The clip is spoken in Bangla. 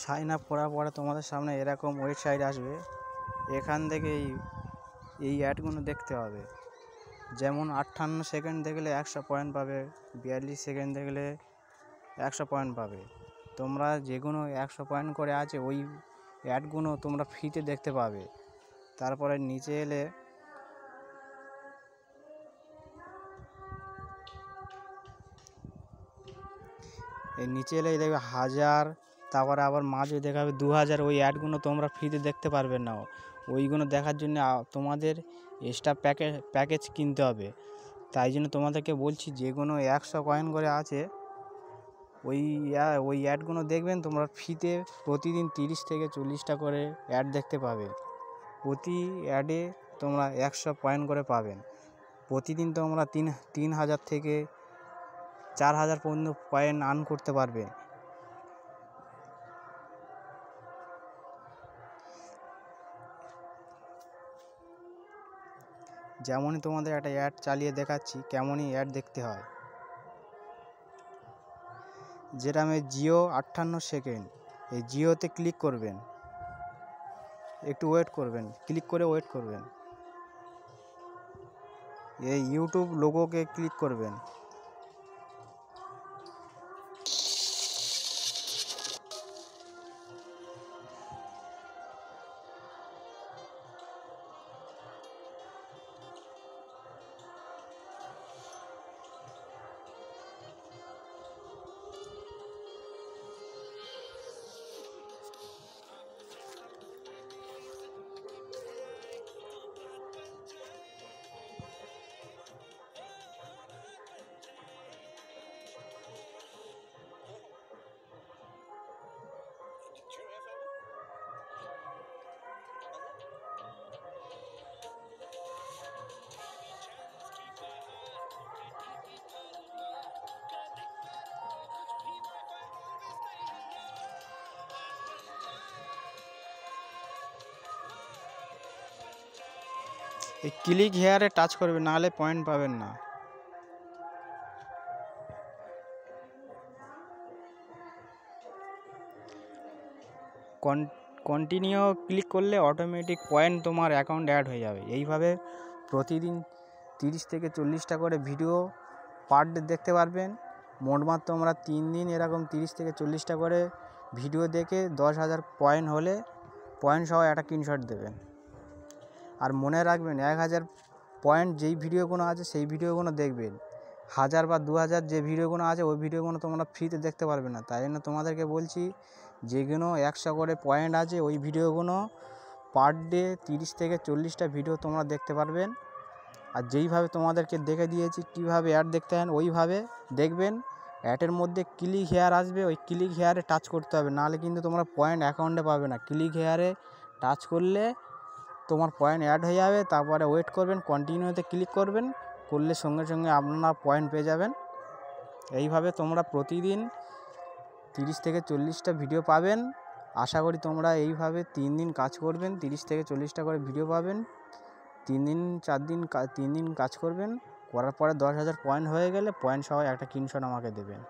সাইন আপ করার পরে তোমাদের সামনে এরকম ওয়েবসাইট আসবে। এখান থেকে এই অ্যাডগুলো দেখতে হবে। যেমন 58 সেকেন্ড দেখলে 100 পয়েন্ট পাবে, 42 সেকেন্ড দেখলে 100 পয়েন্ট পাবে। তোমরা যেগুলো 100 পয়েন্ট করে আছে ওই অ্যাডগুলো তোমরা ফ্রিতে দেখতে পাবে। তারপরে নিচে এলে দেখবে 1000, তারপরে আবার মাঝে দেখাবে 2000। ওই অ্যাডগুলো তোমরা ফ্রিতে দেখতে পারবে না। ওইগুলো দেখার জন্য তোমাদের এক্সট্রা প্যাকেজ কিনতে হবে। তাই জন্য তোমাদেরকে বলছি যেগুলো 100 কয়েন করে আছে ওই অ্যাডগুলো দেখবেন তোমরা ফ্রিতে প্রতিদিন 30 থেকে 40টা করে অ্যাড দেখতে পাবে। প্রতি অ্যাডে তোমরা 100 পয়েন্ট করে পাবেন। প্রতিদিন তোমরা 3000 থেকে 4000 পর্যন্ত পয়েন্ট আর্ন করতে পারবে। যেমনই তোমাদের একটা অ্যাড চালিয়ে দেখাচ্ছি কেমনই অ্যাড দেখতে হয়। যেটা আমি জিও 58 সেকেন্ড, এই জিওতে ক্লিক করবেন, একটু ওয়েট করবেন, ক্লিক করে ওয়েট করবেন। এই ইউটিউব লোগোকে ক্লিক করবেন। এই ক্লিক হেয়ারে টাচ করবেন, নাহলে পয়েন্ট পাবেন না। কন্টিনিউ ক্লিক করলে অটোমেটিক পয়েন্ট তোমার অ্যাকাউন্ট অ্যাড হয়ে যাবে। এইভাবে প্রতিদিন 30 থেকে 40টা করে ভিডিও পার ডে দেখতে পারবেন। মোটমাট তোমরা 3 দিন এরকম 30 থেকে 40টা করে ভিডিও দেখে 10,000 পয়েন্ট হলে পয়েন্ট সহ একটা স্ক্রিনশট দেবেন। আর মনে রাখবেন 1000 পয়েন্ট যেই ভিডিওগুলো আছে সেই ভিডিওগুলো দেখবেন। 1000 বা 2000 যে ভিডিওগুলো আছে ওই ভিডিওগুলো তোমরা ফ্রিতে দেখতে পারবে না। তাই জন্য তোমাদেরকে বলছি যেগুলো 100 করে পয়েন্ট আছে ওই ভিডিওগুলো পার ডে 30 থেকে 40টা ভিডিও তোমরা দেখতে পারবেন। আর যেইভাবে তোমাদেরকে দেখে দিয়েছি কীভাবে অ্যাড দেখতে হয় ওইভাবে দেখবেন। অ্যাডের মধ্যে ক্লিক হেয়ার আসবে, ওই ক্লিক হেয়ারে টাচ করতে হবে, নাহলে কিন্তু তোমরা পয়েন্ট অ্যাকাউন্টে পাবে না। ক্লিক হেয়ারে টাচ করলে তোমার পয়েন্ট অ্যাড হয়ে যাবে। তারপরে ওয়েট করবেন, কন্টিনিউতে ক্লিক করবেন, করলে সঙ্গে সঙ্গে আপনারা পয়েন্ট পেয়ে যাবেন। এইভাবে তোমরা প্রতিদিন 30 থেকে 40টা ভিডিও পাবেন। আশা করি তোমরা এইভাবে 3 দিন কাজ করবেন, 30 থেকে 40টা করে ভিডিও পাবেন। 3 দিন কাজ করবেন, করার পরে 10,000 পয়েন্ট হয়ে গেলে পয়েন্ট সহ একটা স্ক্রিনশট আমাকে দেবেন।